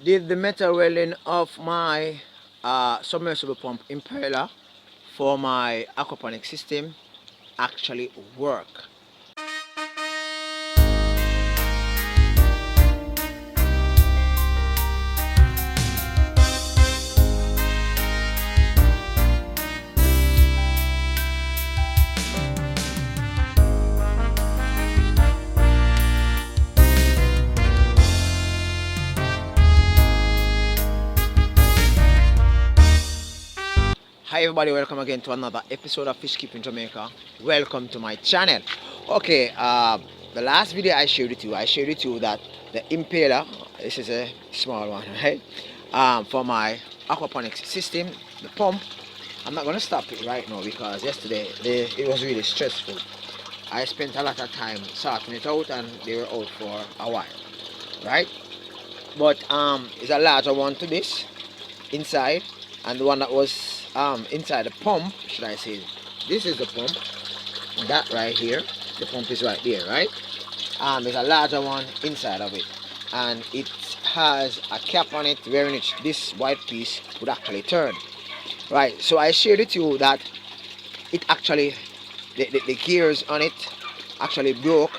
Did the metal welding of my submersible pump impeller for my aquaponic system actually work? Hi everybody, welcome again to another episode of Fish Keeping Jamaica. Welcome to my channel. Okay, the last video I shared with you that the impeller, this is a small one, right? For my aquaponics system, the pump. I'm not gonna stop it right now because yesterday it was really stressful. I spent a lot of time sorting it out and they were out for a while, right? But it's a larger one to this inside, and the one that was inside the pump, should I say, this is the pump, that right here, the pump is right there, right? There's a larger one inside of it, and it has a cap on it wherein this white piece would actually turn, right? So I shared with you that it actually, the gears on it actually broke,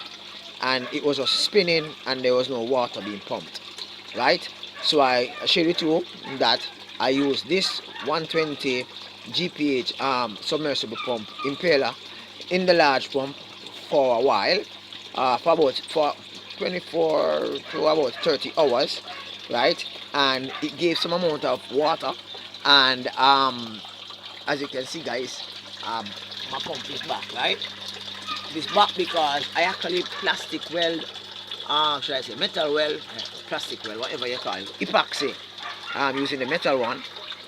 and it was just spinning and there was no water being pumped, right? So I shared with you that I use this 120 GPH submersible pump impeller in the large pump for a while, for about 24 to about 30 hours, right? And it gave some amount of water, and as you can see, guys, my pump is back, right? It's back because I actually plastic weld, should I say metal weld, plastic weld, whatever you call it, epoxy. Using the metal one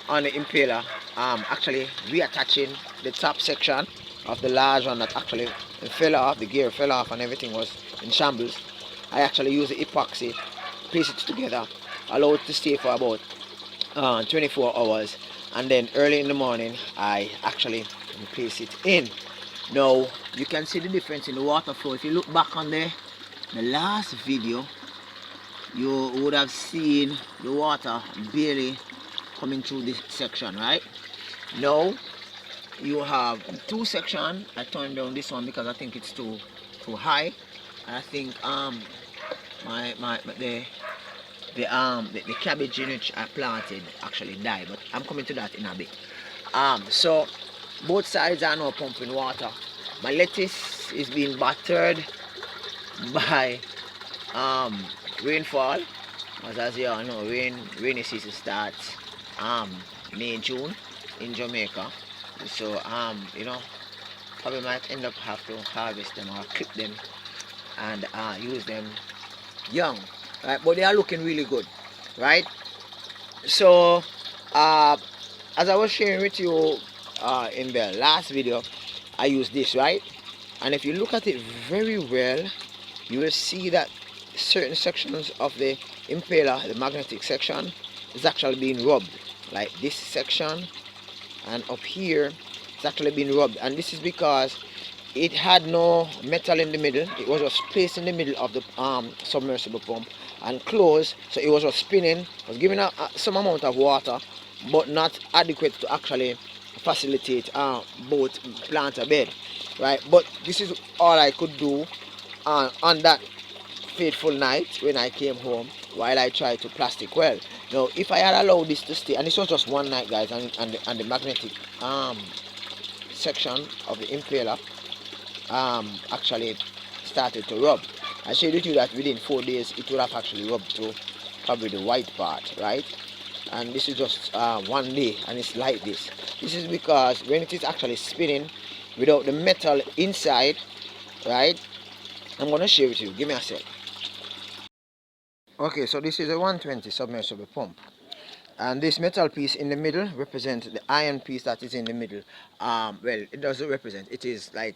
on the impeller, actually reattaching the top section of the large one that actually fell off, the gear fell off and everything was in shambles. I actually use the epoxy, place it together, allow it to stay for about 24 hours, and then early in the morning I actually place it in. Now you can see the difference in the water flow. If you look back on the last video, you would have seen the water barely coming through this section, right? Now you have two sections. I turned down this one because I think it's too high. I think the cabbage in which I planted actually died, but I'm coming to that in a bit. So both sides are now pumping water. My lettuce is being battered by rainfall, as you all know, rainy season starts May, June in Jamaica. So you know, probably might end up have to harvest them or clip them and use them young, right? But they are looking really good, right? So as I was sharing with you in the last video, I used this, right? And if you look at it very well, you will see that certain sections of the impeller, the magnetic section, is actually being rubbed, like this section and up here it's actually being rubbed, and this is because it had no metal in the middle. It was just placed in the middle of the submersible pump and closed, so it was just spinning, was giving some amount of water but not adequate to actually facilitate both plant a bed, right? But this is all I could do on that fateful night when I came home while I tried to plastic weld. Now if I had allowed this to stay, and this was just one night, guys, and the magnetic section of the impeller actually started to rub. I showed you that within 4 days it would have actually rubbed to probably the white part, right? And this is just 1 day and it's like this. This is because when it is actually spinning without the metal inside, right? I'm gonna share with you, give me a sec. Okay, so this is a 120 submersible pump, and this metal piece in the middle represents the iron piece that is in the middle. Well, it doesn't represent, it is like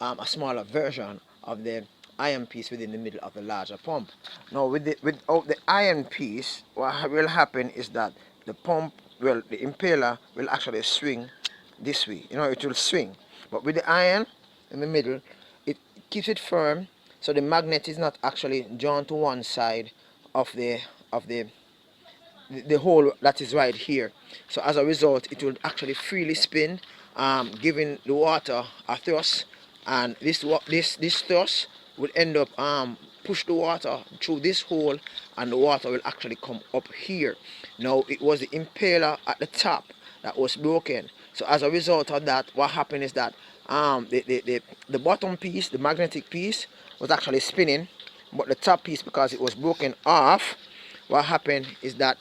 a smaller version of the iron piece within the middle of the larger pump. Now without the iron piece, what will happen is that the pump, well, the impeller will actually swing this way, you know, it will swing. But with the iron in the middle, it keeps it firm, so the magnet is not actually drawn to one side of the the hole that is right here. So as a result, it will actually freely spin, giving the water a thrust, and this thrust will end up push the water through this hole, and the water will actually come up here. Now it was the impeller at the top that was broken. So as a result of that, what happened is that the bottom piece, the magnetic piece, was actually spinning, but the top piece, because it was broken off, what happened is that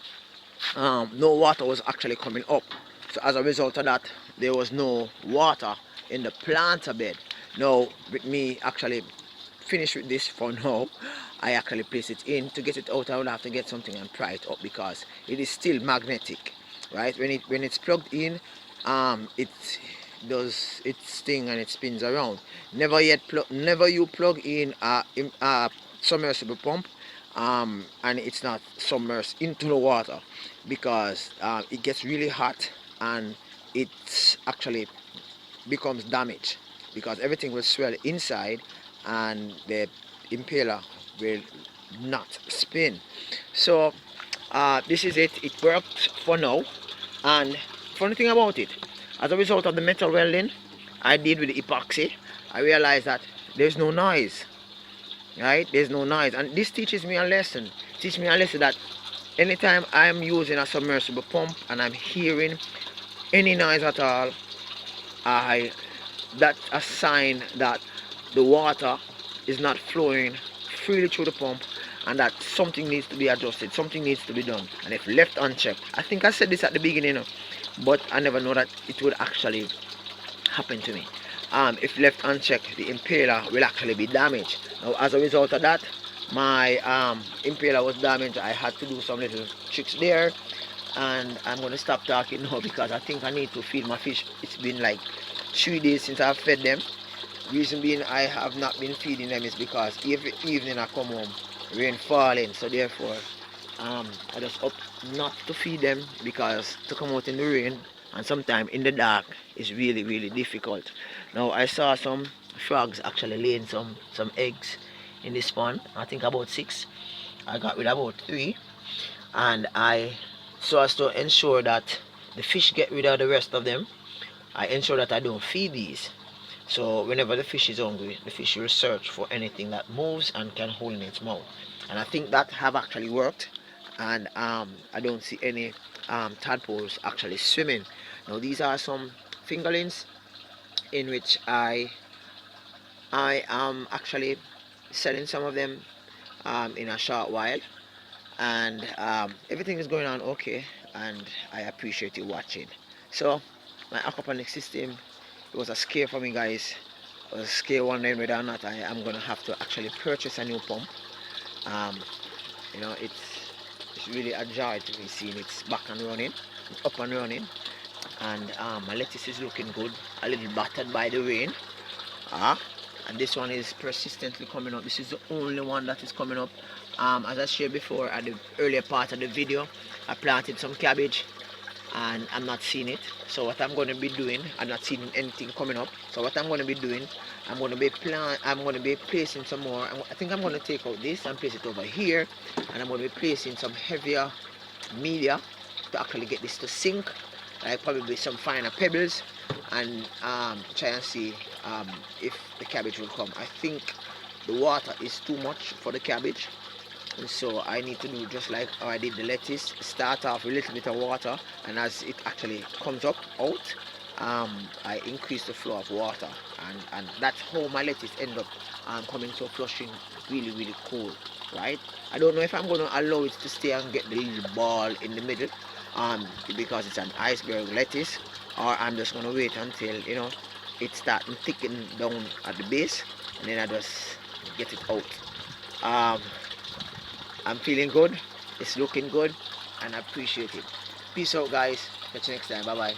no water was actually coming up. So as a result of that, there was no water in the planter bed. Now with me actually finish with this for now, I actually place it in. To get it out, I will have to get something and pry it up, because it is still magnetic, right? When it's plugged in, it does its thing and it spins around. Never you plug in a submersible pump and it's not submersed into the water, because it gets really hot and it actually becomes damaged, because everything will swell inside and the impeller will not spin. So this is it. It worked for now. And funny thing about it, as a result of the metal welding I did with the epoxy, I realized that there's no noise, right? There's no noise, and this teaches me a lesson. Teach me a lesson that anytime I'm using a submersible pump and I'm hearing any noise at all, that's a sign that the water is not flowing freely through the pump, and that something needs to be adjusted, something needs to be done. And if left unchecked, I think I said this at the beginning, but I never know that it would actually happen to me. If left unchecked, the impeller will actually be damaged. Now as a result of that, my impeller was damaged. I had to do some little tricks there, and I'm going to stop talking now, because I think I need to feed my fish. It's been like 3 days since I've fed them. Reason being I have not been feeding them is because every evening I come home, rain falling, so therefore I just opt not to feed them, because to come out in the rain and sometime in the dark is really difficult. Now I saw some frogs actually laying some eggs in this pond. I think about 6. I got rid of about 3, and so as to ensure that the fish get rid of the rest of them, I ensure that I don't feed these. So whenever the fish is hungry, the fish will search for anything that moves and can hold in its mouth. And I think that have actually worked, and I don't see any tadpoles actually swimming. Now these are some fingerlings in which I am actually selling some of them in a short while, and everything is going on okay, and I appreciate you watching. So my aquaponics system, it was a scare for me, guys. It was a scare wondering whether or not I am going to have to actually purchase a new pump. You know, it's really a joy to be seeing it's back and running, it's up and running, and my lettuce is looking good, a little battered by the rain, and this one is persistently coming up. This is the only one that is coming up. As I shared before at the earlier part of the video, I planted some cabbage and I'm not seeing it. So what I'm going to be doing, I'm not seeing anything coming up. So what I'm going to be doing, I'm going to be placing some more. I think I'm going to take out this and place it over here, and I'm going to be placing some heavier media to actually get this to sink, like probably some finer pebbles, and try and see if the cabbage will come. I think the water is too much for the cabbage, and so I need to do just like how I did the lettuce, start off with a little bit of water, and as it actually comes up out, I increase the flow of water, and that's how my lettuce end up coming to flushing really cool, right? I don't know if I'm going to allow it to stay and get the little ball in the middle, because it's an iceberg lettuce, or I'm just going to wait until, you know, it's starting thickening down at the base, and then I just get it out. I'm feeling good, it's looking good, and I appreciate it. Peace out, guys. Catch you next time. Bye bye.